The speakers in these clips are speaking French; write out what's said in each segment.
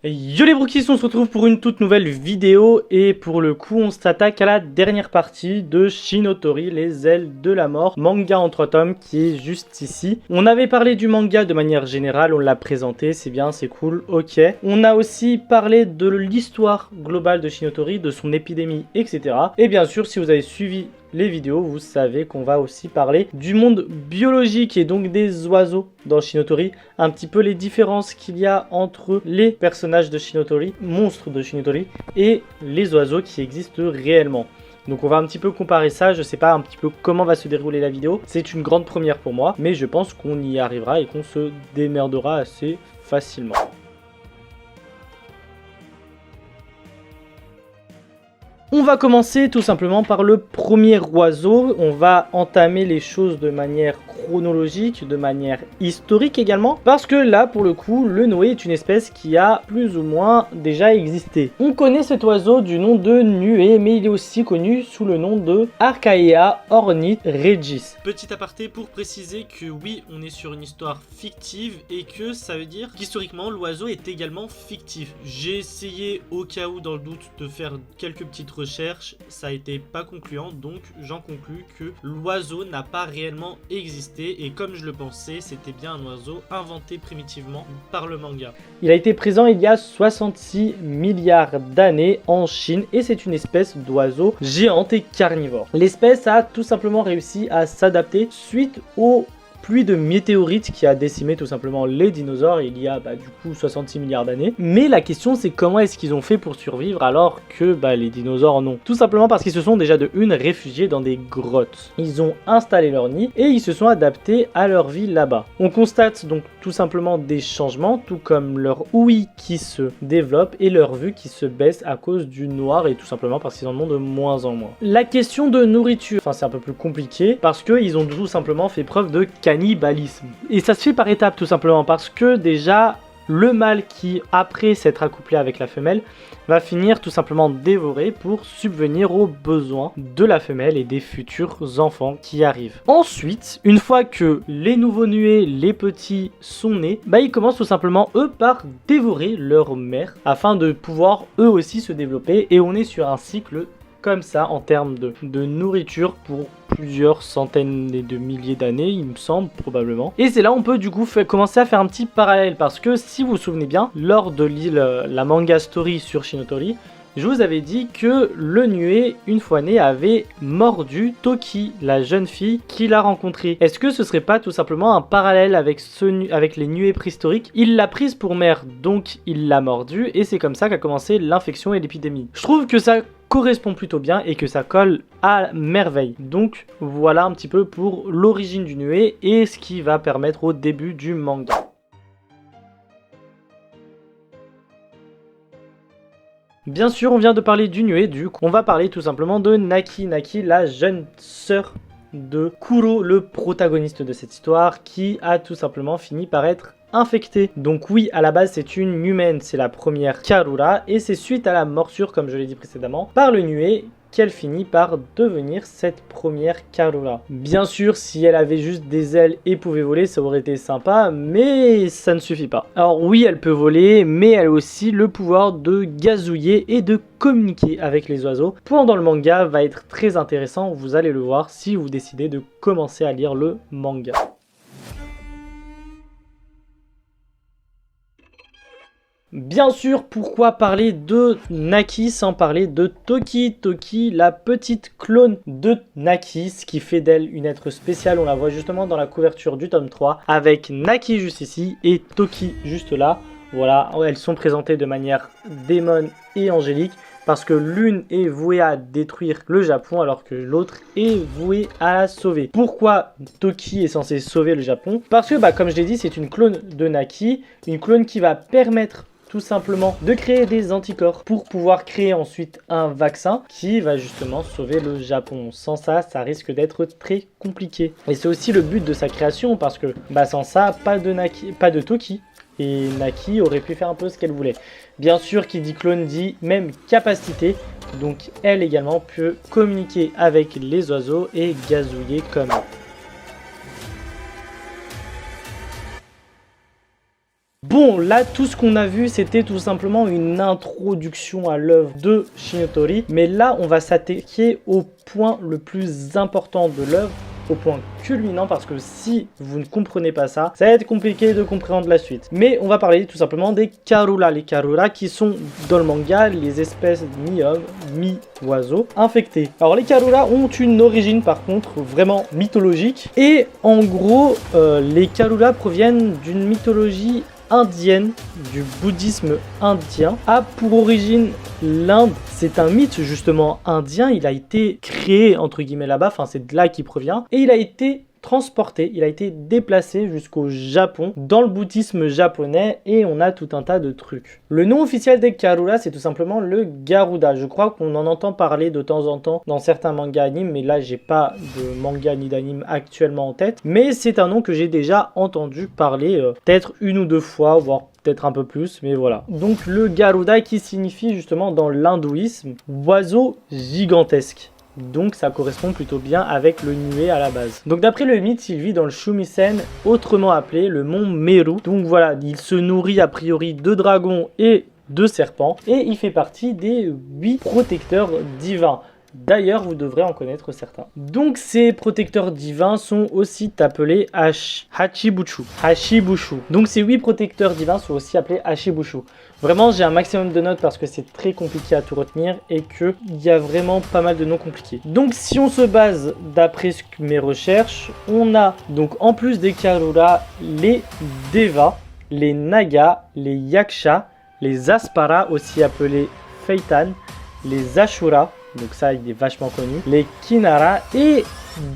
Yo les brookies, on se retrouve pour une toute nouvelle vidéo et pour le coup on s'attaque à la dernière partie de Shinotori, les ailes de la mort, manga en 3 tomes qui est juste ici. On avait parlé du manga de manière générale, on l'a présenté, c'est bien, c'est cool, ok. On a aussi parlé de l'histoire globale de Shinotori, de son épidémie, etc. Et bien sûr, si vous avez suivi les vidéos, vous savez qu'on va aussi parler du monde biologique et donc des oiseaux dans Shinotori, un petit peu les différences qu'il y a entre les personnages de Shinotori, monstres de Shinotori, et les oiseaux qui existent réellement. Donc on va un petit peu comparer ça, je sais pas un petit peu comment va se dérouler la vidéo, c'est une grande première pour moi, mais je pense qu'on y arrivera et qu'on se démerdera assez facilement. On va commencer tout simplement par le premier oiseau. On va entamer les choses de manière chronologique, de manière historique également. Parce que là, pour le coup, le Noé est une espèce qui a plus ou moins déjà existé. On connaît cet oiseau du nom de Nuée, mais il est aussi connu sous le nom de Archaea ornith regis. Petit aparté pour préciser que oui, on est sur une histoire fictive et que ça veut dire qu'historiquement, l'oiseau est également fictif. J'ai essayé au cas où dans le doute de faire quelques petites recherche, ça a été pas concluant, donc j'en conclus que l'oiseau n'a pas réellement existé et comme je le pensais, c'était bien un oiseau inventé primitivement par le manga. Il a été présent il y a 66 milliards d'années en Chine et c'est une espèce d'oiseau géante et carnivore. L'espèce a tout simplement réussi à s'adapter suite aux pluie de météorites qui a décimé tout simplement les dinosaures il y a du coup 66 milliards d'années. Mais la question c'est comment est-ce qu'ils ont fait pour survivre alors que les dinosaures non. Tout simplement parce qu'ils se sont déjà de une réfugiés dans des grottes. Ils ont installé leur nid et ils se sont adaptés à leur vie là-bas. On constate donc tout simplement des changements, tout comme leur ouïe qui se développe et leur vue qui se baisse à cause du noir et tout simplement parce qu'ils en ont de moins en moins. La question de nourriture, c'est un peu plus compliqué parce qu'ils ont tout simplement fait preuve de cannibalisme. Et ça se fait par étapes tout simplement parce que déjà le mâle qui après s'être accouplé avec la femelle va finir tout simplement dévoré pour subvenir aux besoins de la femelle et des futurs enfants qui arrivent. Ensuite, une fois que les nouveau-nés, les petits sont nés, ils commencent tout simplement eux par dévorer leur mère afin de pouvoir eux aussi se développer et on est sur un cycle comme ça en termes de nourriture pour plusieurs centaines de milliers d'années, il me semble, probablement. Et c'est là on peut du coup commencer à faire un petit parallèle parce que si vous vous souvenez bien, lors de la manga story sur Shinotori, je vous avais dit que le Nuée, une fois né, avait mordu Toki, la jeune fille qui l'a rencontré. Est-ce que ce serait pas tout simplement un parallèle avec les Nuées préhistoriques? Il l'a prise pour mère, donc il l'a mordue, et c'est comme ça qu'a commencé l'infection et l'épidémie. Je trouve que ça correspond plutôt bien et que ça colle à merveille. Donc voilà un petit peu pour l'origine du Nuée et ce qui va permettre au début du manga. Bien sûr, on vient de parler du Nuée, du coup, on va parler tout simplement de Naki. Naki, la jeune sœur de Kuro, le protagoniste de cette histoire, qui a tout simplement fini par être infectée. Donc oui, à la base, c'est une humaine, c'est la première Karura, et c'est suite à la morsure, comme je l'ai dit précédemment, par le Nuée, qu'elle finit par devenir cette première Karura. Bien sûr, si elle avait juste des ailes et pouvait voler, ça aurait été sympa, mais ça ne suffit pas. Alors oui, elle peut voler, mais elle a aussi le pouvoir de gazouiller et de communiquer avec les oiseaux. Pendant le manga va être très intéressant, vous allez le voir si vous décidez de commencer à lire le manga. Bien sûr, pourquoi parler de Naki sans parler de Toki? Toki, la petite clone de Naki, ce qui fait d'elle une être spéciale. On la voit justement dans la couverture du tome 3 avec Naki juste ici et Toki juste là. Voilà, elles sont présentées de manière démon et angélique parce que l'une est vouée à détruire le Japon alors que l'autre est vouée à la sauver. Pourquoi Toki est censée sauver le Japon? Parce que comme je l'ai dit, c'est une clone de Naki, une clone qui va permettre tout simplement de créer des anticorps pour pouvoir créer ensuite un vaccin qui va justement sauver le Japon. Sans ça, ça risque d'être très compliqué. Et c'est aussi le but de sa création parce que sans ça, pas de Toki. Et Naki aurait pu faire un peu ce qu'elle voulait. Bien sûr, qui dit clone dit même capacité. Donc elle également peut communiquer avec les oiseaux et gazouiller comme eux. Bon, là, tout ce qu'on a vu, c'était tout simplement une introduction à l'œuvre de Shinotori. Mais là, on va s'attaquer au point le plus important de l'œuvre, au point culminant, parce que si vous ne comprenez pas ça, ça va être compliqué de comprendre la suite. Mais on va parler tout simplement des Karura. Les Karura qui sont dans le manga les espèces mi-hommes, mi-oiseaux infectés. Alors les Karura ont une origine par contre vraiment mythologique. Et en gros, les Karura proviennent d'une mythologie indienne, du bouddhisme indien, a pour origine l'Inde. C'est un mythe justement indien, il a été créé entre guillemets là-bas, enfin c'est de là qu'il provient, et il a été transporté, il a été déplacé jusqu'au Japon, dans le bouddhisme japonais, et on a tout un tas de trucs. Le nom officiel des Karura, c'est tout simplement le Garuda. Je crois qu'on en entend parler de temps en temps dans certains mangas animes, mais là j'ai pas de manga ni d'anime actuellement en tête, mais c'est un nom que j'ai déjà entendu parler peut-être une ou deux fois, voire peut-être un peu plus, mais voilà. Donc le Garuda qui signifie justement dans l'hindouisme oiseau gigantesque. Donc ça correspond plutôt bien avec le nuée à la base. Donc d'après le mythe, il vit dans le Shumisen, autrement appelé le mont Meru. Donc voilà, il se nourrit a priori de dragons et de serpents. Et il fait partie des 8 protecteurs divins. D'ailleurs, vous devrez en connaître certains. Donc ces protecteurs divins sont aussi appelés Hachibushu. Donc ces 8 protecteurs divins sont aussi appelés Hachibushu. Vraiment, j'ai un maximum de notes parce que c'est très compliqué à tout retenir et qu'il y a vraiment pas mal de noms compliqués. Donc si on se base d'après mes recherches, on a donc en plus des Karura, les Devas, les Nagas, les Yaksha, les Aspara aussi appelés Feitan, les Ashura, donc ça il est vachement connu, les Kinara et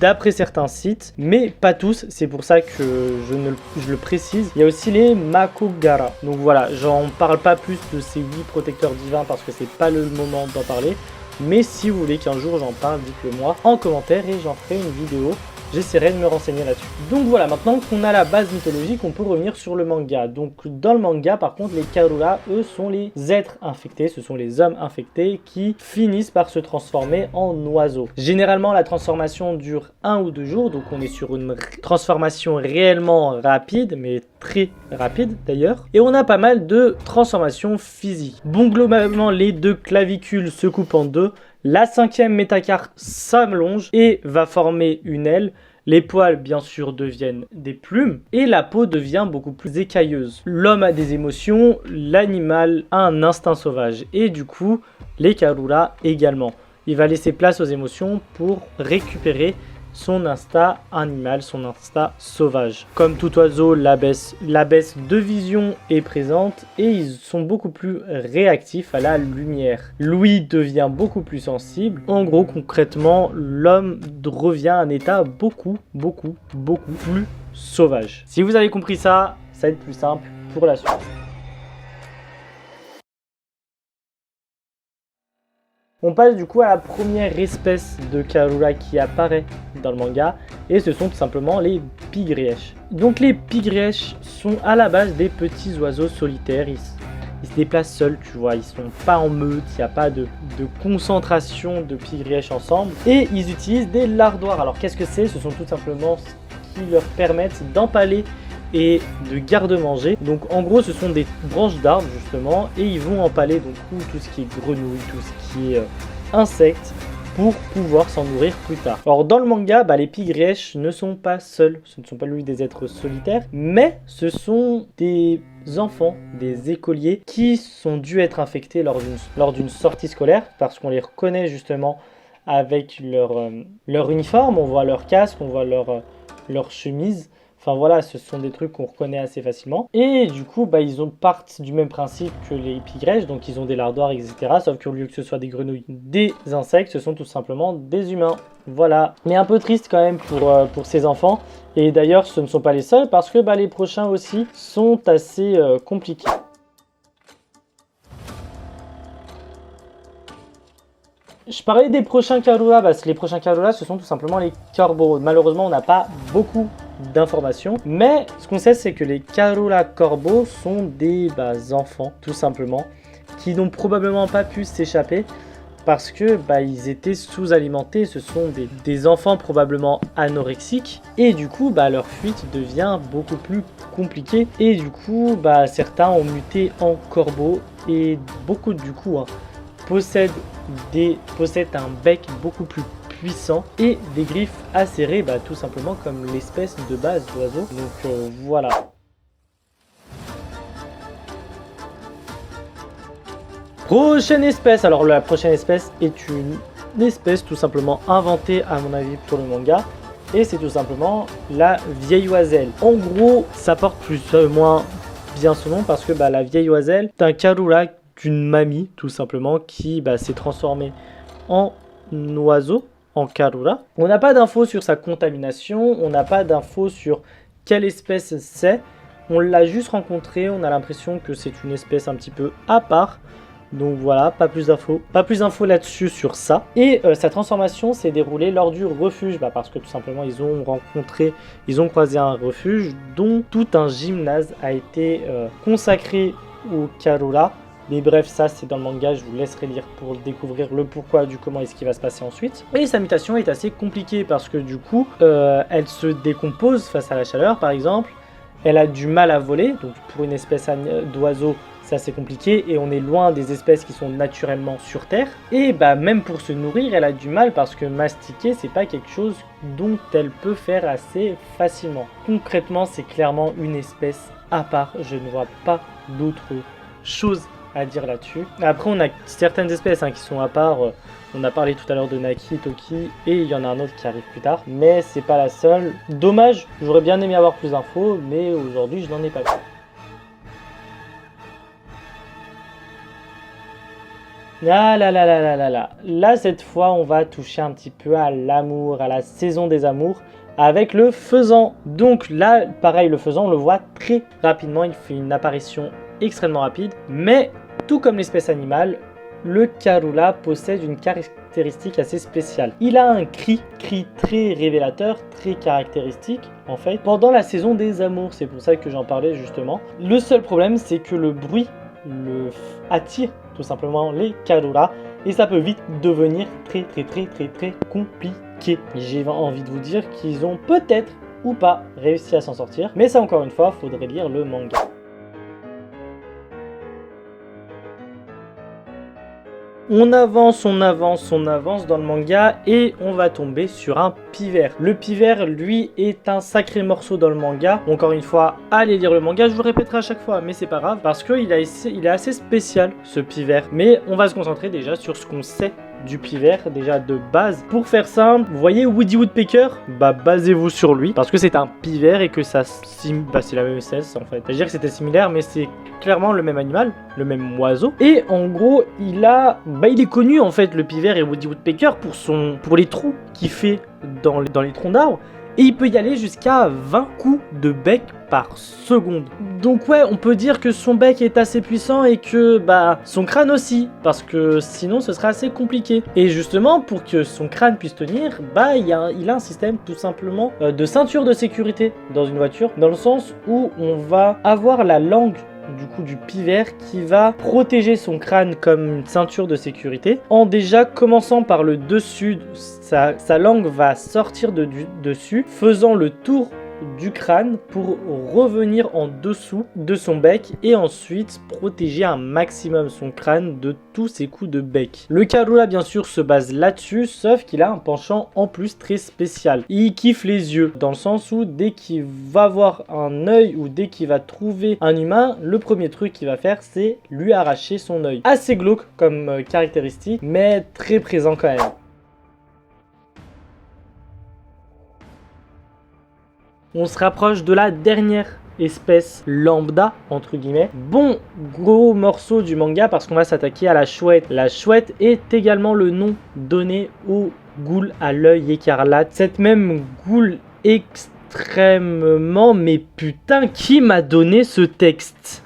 d'après certains sites, mais pas tous, c'est pour ça que je le précise, il y a aussi les Makogara. Donc voilà, j'en parle pas plus de ces 8 protecteurs divins parce que c'est pas le moment d'en parler, mais si vous voulez qu'un jour j'en parle, dites-le moi en commentaire et j'en ferai une vidéo. J'essaierai de me renseigner là-dessus. Donc voilà, maintenant qu'on a la base mythologique, on peut revenir sur le manga. Donc dans le manga, par contre, les Karura, eux, sont les êtres infectés. Ce sont les hommes infectés qui finissent par se transformer en oiseaux. Généralement, la transformation dure 1 ou 2 jours. Donc on est sur une transformation réellement rapide, mais très rapide d'ailleurs. Et on a pas mal de transformations physiques. Bon, globalement, les 2 clavicules se coupent en 2. La 5e métacarpe s'allonge et va former une aile. Les poils, bien sûr, deviennent des plumes et la peau devient beaucoup plus écailleuse. L'homme a des émotions, l'animal a un instinct sauvage et du coup, les Karura également. Il va laisser place aux émotions pour récupérer son instinct animal, son instinct sauvage. Comme tout oiseau, la baisse de vision est présente et ils sont beaucoup plus réactifs à la lumière. L'ouïe devient beaucoup plus sensible. En gros, concrètement, l'homme revient à un état beaucoup plus sauvage. Si vous avez compris ça, ça va être plus simple pour la suite. On passe du coup à la première espèce de Karura qui apparaît dans le manga et ce sont tout simplement les pigrièches. Donc les pigrièches sont à la base des petits oiseaux solitaires, ils se déplacent seuls, tu vois, ils sont pas en meute, il n'y a pas de concentration de pigrièches ensemble et ils utilisent des lardoirs. Alors qu'est-ce que c'est? Ce sont tout simplement ce qui leur permettent d'empaler et de garde-manger. Donc en gros ce sont des branches d'arbres justement et ils vont empaler donc tout ce qui est grenouille, tout ce qui est insectes pour pouvoir s'en nourrir plus tard. Alors dans le manga, les pigrièches ne sont pas seuls, ce ne sont pas des êtres solitaires, mais ce sont des enfants, des écoliers qui sont dû être infectés lors d'une sortie scolaire parce qu'on les reconnaît justement avec leur uniforme, on voit leur casque, on voit leur chemise. Enfin voilà, ce sont des trucs qu'on reconnaît assez facilement. Et du coup, ils partent du même principe que les pigrièches, donc ils ont des lardoirs, etc. Sauf qu'au lieu que ce soit des grenouilles, des insectes, ce sont tout simplement des humains. Voilà. Mais un peu triste quand même pour ces enfants. Et d'ailleurs, ce ne sont pas les seuls, parce que les prochains aussi sont assez compliqués. Je parlais des prochains Karura, parce que les prochains Karura, ce sont tout simplement les corbeaux. Malheureusement, on n'a pas beaucoup d'informations, mais ce qu'on sait, c'est que les Karura corbeaux sont des enfants, tout simplement, qui n'ont probablement pas pu s'échapper, parce que bah, ils étaient sous-alimentés, ce sont des enfants probablement anorexiques, et du coup bah, leur fuite devient beaucoup plus compliquée, et du coup bah, certains ont muté en corbeaux, et beaucoup du coup possèdent un bec beaucoup plus puissant et des griffes acérées, bah, tout simplement comme l'espèce de base d'oiseau. Donc voilà. Prochaine espèce. Alors la prochaine espèce est une espèce tout simplement inventée à mon avis pour le manga. Et c'est tout simplement la vieille oiselle. En gros, ça porte plus ou moins bien son nom parce que bah, la vieille oiselle est un Karura d'une mamie tout simplement qui bah, s'est transformée en oiseau, en Karura. On n'a pas d'infos sur sa contamination, on n'a pas d'infos sur quelle espèce c'est. On l'a juste rencontré, on a l'impression que c'est une espèce un petit peu à part. Donc voilà, pas plus d'infos là-dessus sur ça. Et sa transformation s'est déroulée lors du refuge, bah parce que tout simplement ils ont croisé un refuge dont tout un gymnase a été consacré au Karura. Mais bref, ça c'est dans le manga, je vous laisserai lire pour découvrir le pourquoi du comment et ce qui va se passer ensuite. Et sa mutation est assez compliquée parce que du coup, elle se décompose face à la chaleur par exemple. Elle a du mal à voler, donc pour une espèce d'oiseau, c'est assez compliqué et on est loin des espèces qui sont naturellement sur Terre. Et bah même pour se nourrir, elle a du mal parce que mastiquer, c'est pas quelque chose dont elle peut faire assez facilement. Concrètement, c'est clairement une espèce à part, je ne vois pas d'autre chose à dire là-dessus. Après, on a certaines espèces qui sont à part. On a parlé tout à l'heure de Naki, Toki, et il y en a un autre qui arrive plus tard. Mais c'est pas la seule. Dommage, j'aurais bien aimé avoir plus d'infos, mais aujourd'hui, je n'en ai pas plus. Ah là là là là là là. Là, cette fois, on va toucher un petit peu à l'amour, à la saison des amours, avec le faisan. Donc là, pareil, le faisan, on le voit très rapidement. Il fait une apparition extrêmement rapide, mais tout comme l'espèce animale, le Karura possède une caractéristique assez spéciale. Il a un cri très révélateur, très caractéristique en fait, pendant la saison des amours. C'est pour ça que j'en parlais justement. Le seul problème, c'est que le bruit attire tout simplement les Karura et ça peut vite devenir très compliqué. J'ai envie de vous dire qu'ils ont peut-être ou pas réussi à s'en sortir, mais ça encore une fois, faudrait lire le manga. On avance dans le manga et on va tomber sur un pivert. Le pivert, lui, est un sacré morceau dans le manga. Encore une fois, allez lire le manga, je vous le répéterai à chaque fois, mais c'est pas grave parce qu'il est assez spécial ce pivert. Mais on va se concentrer déjà sur ce qu'on sait du pivert, déjà de base. Pour faire simple, vous voyez Woody Woodpecker, bah basez-vous sur lui parce que c'est un pivert et que ça c'est la même espèce en fait. C'est-à-dire que c'était similaire, mais c'est clairement le même animal, le même oiseau. Et en gros, il est connu en fait le pivert et Woody Woodpecker pour les trous qu'il fait dans les troncs d'arbres. Et il peut y aller jusqu'à 20 coups de bec par seconde. Donc ouais, on peut dire que son bec est assez puissant et que son crâne aussi, parce que sinon ce serait assez compliqué. Et justement, pour que son crâne puisse tenir, il a un système tout simplement de ceinture de sécurité dans une voiture, dans le sens où on va avoir la langue du pivert qui va protéger son crâne comme une ceinture de sécurité. En déjà commençant par le dessus, sa langue va sortir dessus, faisant le tour du crâne pour revenir en dessous de son bec et ensuite protéger un maximum son crâne de tous ses coups de bec. Le Karura bien sûr se base là-dessus, sauf qu'il a un penchant en plus très spécial. Il kiffe les yeux, dans le sens où dès qu'il va voir un œil ou dès qu'il va trouver un humain, le premier truc qu'il va faire c'est lui arracher son œil. Assez glauque comme caractéristique, mais très présent quand même. On se rapproche de la dernière espèce lambda, entre guillemets. Bon, gros morceau du manga parce qu'on va s'attaquer à la chouette. La chouette est également le nom donné au ghoul à l'œil écarlate. Cette même ghoul extrêmement... Mais putain, qui m'a donné ce texte ?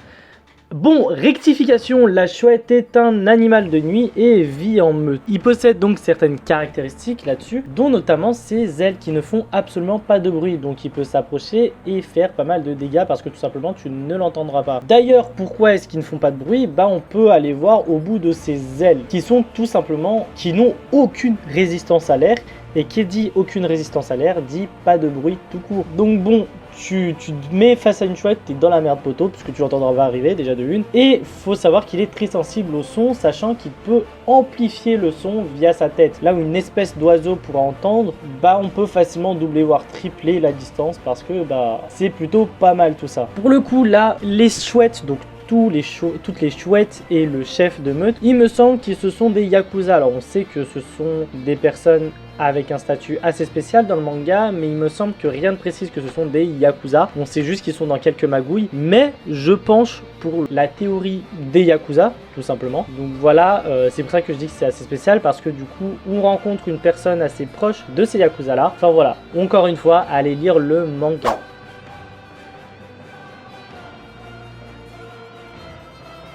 Bon, rectification, la chouette est un animal de nuit et vit en meute. Il possède donc certaines caractéristiques là-dessus, dont notamment ses ailes qui ne font absolument pas de bruit. Donc il peut s'approcher et faire pas mal de dégâts parce que tout simplement tu ne l'entendras pas. D'ailleurs, pourquoi est-ce qu'ils ne font pas de bruit? Bah on peut aller voir au bout de ses ailes, qui sont tout simplement, qui n'ont aucune résistance à l'air. Et qui dit aucune résistance à l'air, dit pas de bruit tout court. Donc bon, tu te mets face à une chouette, t'es dans la merde poteau, puisque tu l'entendras va arriver déjà de une. Et faut savoir qu'il est très sensible au son, sachant qu'il peut amplifier le son via sa tête. Là où une espèce d'oiseau pourra entendre, bah on peut facilement doubler voire tripler la distance, parce que bah c'est plutôt pas mal tout ça. Pour le coup là, les chouettes, donc toutes les chouettes et le chef de meute, il me semble que ce sont des yakuza. Alors on sait que ce sont des personnes avec un statut assez spécial dans le manga, mais il me semble que rien ne précise que ce sont des yakuza. On sait juste qu'ils sont dans quelques magouilles, mais je penche pour la théorie des yakuza, tout simplement. Donc voilà, c'est pour ça que je dis que c'est assez spécial, parce que du coup, on rencontre une personne assez proche de ces yakuza là. Enfin voilà, encore une fois, allez lire le manga.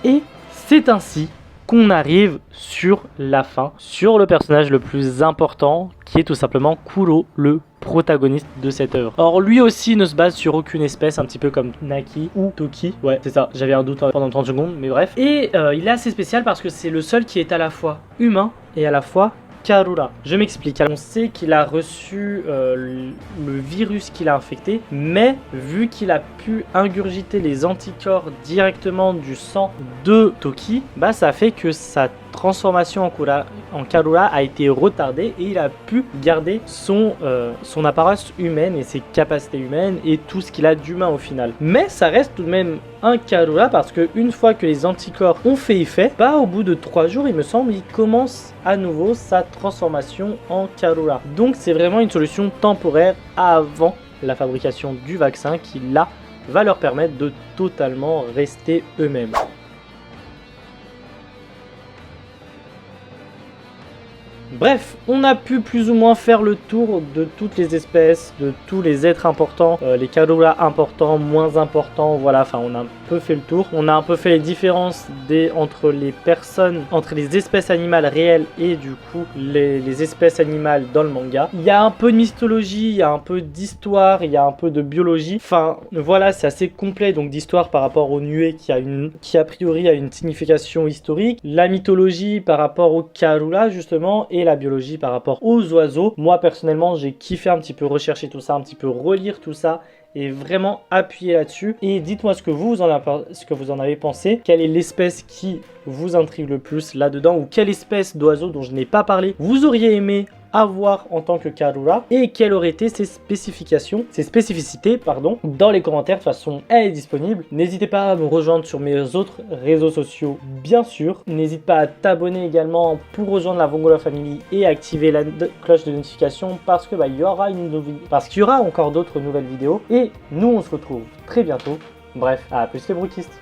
Et c'est ainsi qu'on arrive sur la fin, sur le personnage le plus important, qui est tout simplement Kuro, le protagoniste de cette œuvre. Or lui aussi ne se base sur aucune espèce, un petit peu comme Naki ou Toki. Ouais, c'est ça, j'avais un doute pendant 30 secondes, mais bref. Et il est assez spécial parce que c'est le seul qui est à la fois humain et à la fois Karura. Je m'explique. On sait qu'il a reçu le virus qu'il a infecté, mais vu qu'il a pu ingurgiter les anticorps directement du sang de Toki, bah ça fait que sa transformation en Karura a été retardée et il a pu garder son apparence humaine et ses capacités humaines et tout ce qu'il a d'humain au final. Mais ça reste tout de même un Karura parce que une fois que les anticorps ont fait effet, bah au bout de 3 jours il me semble, il commence à nouveau sa transformation en Karura. Donc c'est vraiment une solution temporaire avant la fabrication du vaccin qui là va leur permettre de totalement rester eux-mêmes. Bref, on a pu plus ou moins faire le tour de toutes les espèces, de tous les êtres importants, les Karura importants, moins importants, voilà, enfin on a un peu fait le tour. On a un peu fait les différences entre les personnes, entre les espèces animales réelles et du coup les espèces animales dans le manga. Il y a un peu de mythologie, il y a un peu d'histoire, il y a un peu de biologie. Enfin voilà, c'est assez complet donc d'histoire par rapport au nuée qui a priori a une signification historique. La mythologie par rapport aux Karura justement et la biologie par rapport aux oiseaux. Moi personnellement j'ai kiffé un petit peu rechercher tout ça, un petit peu relire tout ça et vraiment appuyer là-dessus. Et dites-moi ce que vous en avez pensé. Quelle est l'espèce qui vous intrigue le plus là-dedans, ou quelle espèce d'oiseau dont je n'ai pas parlé vous auriez aimé avoir en tant que Karura, et quelles auraient été ses spécificités, dans les commentaires. De toute façon, elle est disponible. N'hésitez pas à me rejoindre sur mes autres réseaux sociaux, bien sûr. N'hésite pas à t'abonner également pour rejoindre la Vongola Family et activer la cloche de notification parce que il y aura encore d'autres nouvelles vidéos. Et nous, on se retrouve très bientôt. Bref, à plus les broukistes.